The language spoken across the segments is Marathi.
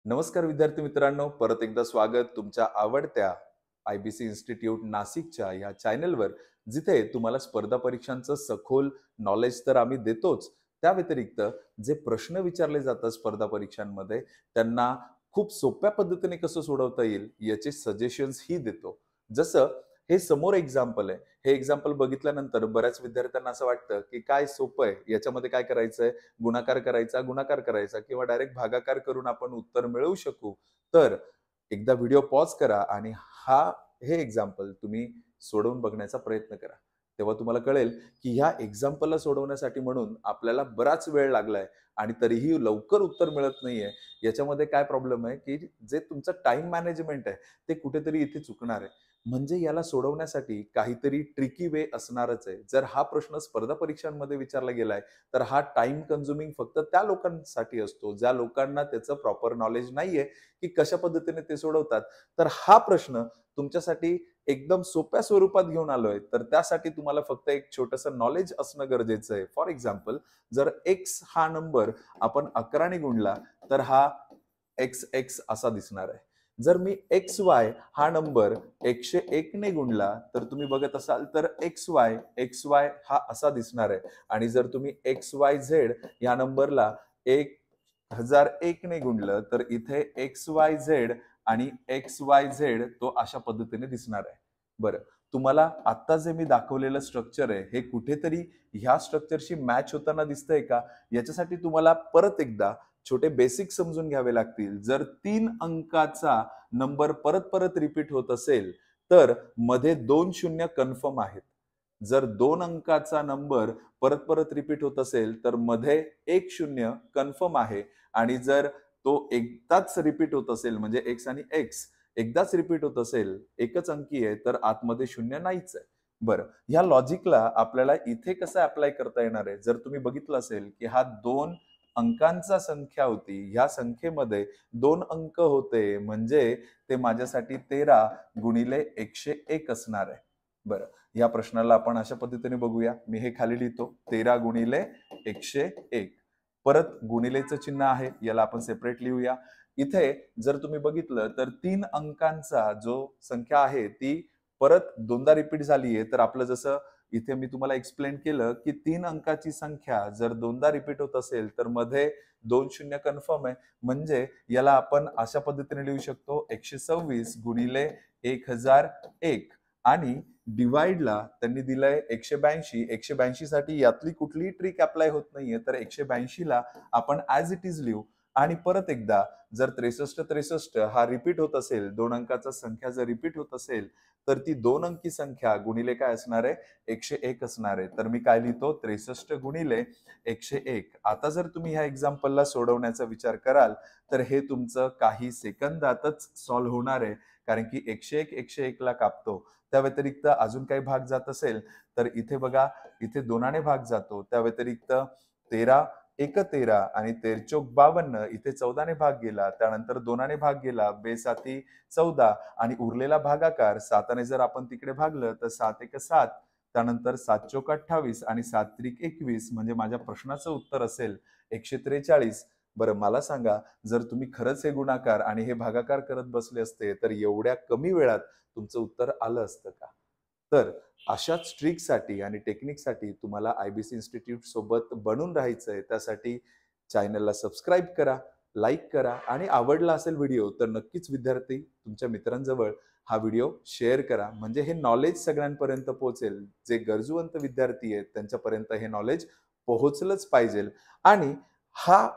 नमस्कार विद्यार्थी मित्रांनो, परत एकदा स्वागत तुमच्या आवडत्या आय-बी-सी इन्स्टिट्यूट नाशिकच्या या चॅनलवर, जिथे तुम्हाला स्पर्धा परीक्षांचं सखोल नॉलेज तर आम्ही देतोच. त्या व्यतिरिक्त जे प्रश्न विचारले जातात स्पर्धा परीक्षांमध्ये, त्यांना खूप सोप्या पद्धतीने कसं सोडवता येईल याचे सजेशन्सही देतो. जसं हे समोर एक्झाम्पल आहे. हे एक्झाम्पल बघितल्यानंतर बऱ्याच विद्यार्थ्यांना असं वाटतं, की काय सोपं आहे. याच्यामध्ये काय करायचंय? गुणाकार करायचा किंवा डायरेक्ट भागाकार करून आपण उत्तर मिळवू शकू. तर एकदा व्हिडिओ पॉज करा आणि हे एक्झाम्पल तुम्ही सोडवून बघण्याचा प्रयत्न करा. तेव्हा तुम्हाला कळेल, की ह्या एक्झाम्पलला सोडवण्यासाठी म्हणून आपल्याला बराच वेळ लागलाय आणि तरीही लवकर उत्तर मिळत नाहीये. याच्यामध्ये काय प्रॉब्लेम आहे, की जे तुमचं टाईम मॅनेजमेंट आहे, ते कुठेतरी इथे चुकणार आहे. म्हणजे याला सोडवण्यासाठी काहीतरी ट्रिकी वे असणारच आहे. जर हा प्रश्न स्पर्धा परीक्षांमध्ये विचारला गेलाय, तर हा टाईम कन्झ्युमिंग फक्त त्या लोकांसाठी असतो, ज्या लोकांना त्याचं प्रॉपर नॉलेज नाहीये, की कशा पद्धतीने ते सोडवतात. तर हा प्रश्न तुमच्यासाठी एकदम सोप्या स्वरूपात घेऊन आलोय, तर त्यासाठी तुम्हाला फक्त एक छोटंसं नॉलेज असणं गरजेचं आहे. फॉर एक्झाम्पल, जर एक्स हा नंबर आपण 11 ने गुणला, तर हा एक्स असा दिसणार आहे. जर मी XY हा नंबर 101 ने गुणला, तर तुम्ही बघत असाल तर XY हा असा दिसणार आहे. आणि जर तुम्ही XYZ या नंबरला 1001 ने गुणलं, तर इथे XYZ आणि XYZ तो अशा पद्धतीने दिसणार आहे. बरं, तुम्हाला आत्ता जे मी दाखवलेलं स्ट्रक्चर आहे, हे कुठेतरी ह्या स्ट्रक्चरशी मॅच होताना दिसतंय का? याच्यासाठी तुम्हाला परत एकदा छोटे बेसिक समजून घ्यावे लागतील. जर 3 अंकाचा नंबर परत-परत रिपीट होत असेल, तर मध्ये 2 शून्य कन्फर्म आहेत. जर 2 अंकाचा नंबर परत-परत रिपीट होत असेल, तर मध्ये 1 शून्य कन्फर्म आहे आणि जर तो एकदाच रिपीट होत असेल, म्हणजे एक्स आणि एक्स एकदाच रिपीट होत असेल, एकच अंकी आहे, तर आतमध्ये शून्य नाहीच आहे. बरं, ह्या लॉजिकला आपल्याला इथे कसं अप्लाय करता येणार आहे? जर तुम्ही बघितलं असेल, की हा 2 अंकांचा संख्या होती. ह्या संख्येमध्ये 2 अंक होते, म्हणजे ते माझ्यासाठी 13 गुणिले 101 असणार आहे. बरं, या प्रश्नाला आपण अशा पद्धतीने बघूया. मी हे खाली लिहितो 13 गुणिले 101. परत गुणिलेचं चिन्ह आहे, याला आपण सेपरेट लिहूया. इथे जर तुम्ही बघितलं तर 3 अंकांचा जो संख्या आहे ती परत दोनदा रिपीट झालीये. तर आपलं जसं इथे मी तुम्हाला एक्सप्लेन केलं, की 3 अंकाची संख्या जर दोनदा रिपीट होत असेल, तर मध्ये 2 शून्य कन्फर्म आहे. म्हणजे याला आपण अशा पद्धतीने लिहू शकतो 126 गुणिले 1001 आणि डिव्हाइडला त्यांनी दिलंय 182. 182 साठी यातली कुठलीही ट्रिक अप्लाय होत नाहीये. तर 182 ला आपण ॲज इट इज लिहू आणि परत एकदा जर 63-63 हा रिपीट होत असेल, 2 अंकाचा संख्या जर रिपीट होत असेल, तर ती 2 अंकी संख्या गुणिले काय असणार आहे? 101 असणार आहे. तर मी काय लिहितो 63 गुणिले 101. आता जर तुम्ही ह्या एक्झाम्पलला सोडवण्याचा विचार कराल, तर हे तुमचं काही सेकंदातच सॉल्व्ह होणार आहे. कारण की 101 101 ला कापतो. त्या व्यतिरिक्त अजून काही भाग जात असेल, तर इथे बघा, इथे 2 भाग जातो. त्या व्यतिरिक्त 13 एक 13 आणि 13 चौक 52 इथे 14 ने भाग गेला. त्यानंतर 2 भाग गेला. बेसाती 14 आणि उरलेला भागाकार 7 ने जर आपण तिकडे भागलं तर 7 एक 7 त्यानंतर 7 चोक 28 आणि 7 त्रिक 21 म्हणजे माझ्या प्रश्नाचं उत्तर असेल 143. बरं मला सांगा, जर तुम्ही खरंच हे गुणाकार आणि हे भागाकार करत बसले असते, तर एवढ्या कमी वेळात तुमचं उत्तर आलं असतं का? तर अशाच ट्रिकसाठी आणि टेक्निकसाठी तुम्हाला आय-बी-सी इन्स्टिट्यूट सोबत बनून राहायचंय. त्यासाठी चॅनलला सबस्क्राईब करा, लाईक करा आणि आवडला असेल व्हिडिओ तर नक्कीच विद्यार्थी तुमच्या मित्रांजवळ हा व्हिडिओ शेअर करा. म्हणजे हे नॉलेज सगळ्यांपर्यंत पोहोचेल. जे गरजूवंत विद्यार्थी आहेत त्यांच्यापर्यंत हे नॉलेज पोहोचलंच पाहिजे. आणि हा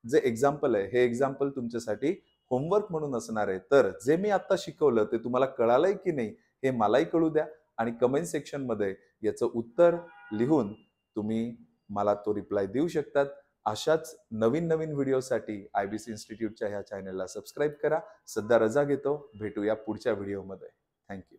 जे एक्झाम्पल आहे, हे एक्झाम्पल तुमच्यासाठी होमवर्क म्हणून असणार आहे. तर जे मी आता शिकवलं ते तुम्हाला कळालंय की नाही हे मलाही कळू द्या आणि कमेंट सेक्शनमध्ये याचं उत्तर लिहून तुम्ही मला तो रिप्लाय देऊ शकतात. अशाच नवीन-नवीन व्हिडिओसाठी आय-बी-सी इन्स्टिट्यूटच्या ह्या चॅनलला सबस्क्राईब करा. सध्या रजा घेतो. भेटूया पुढच्या व्हिडिओमध्ये. Thank you.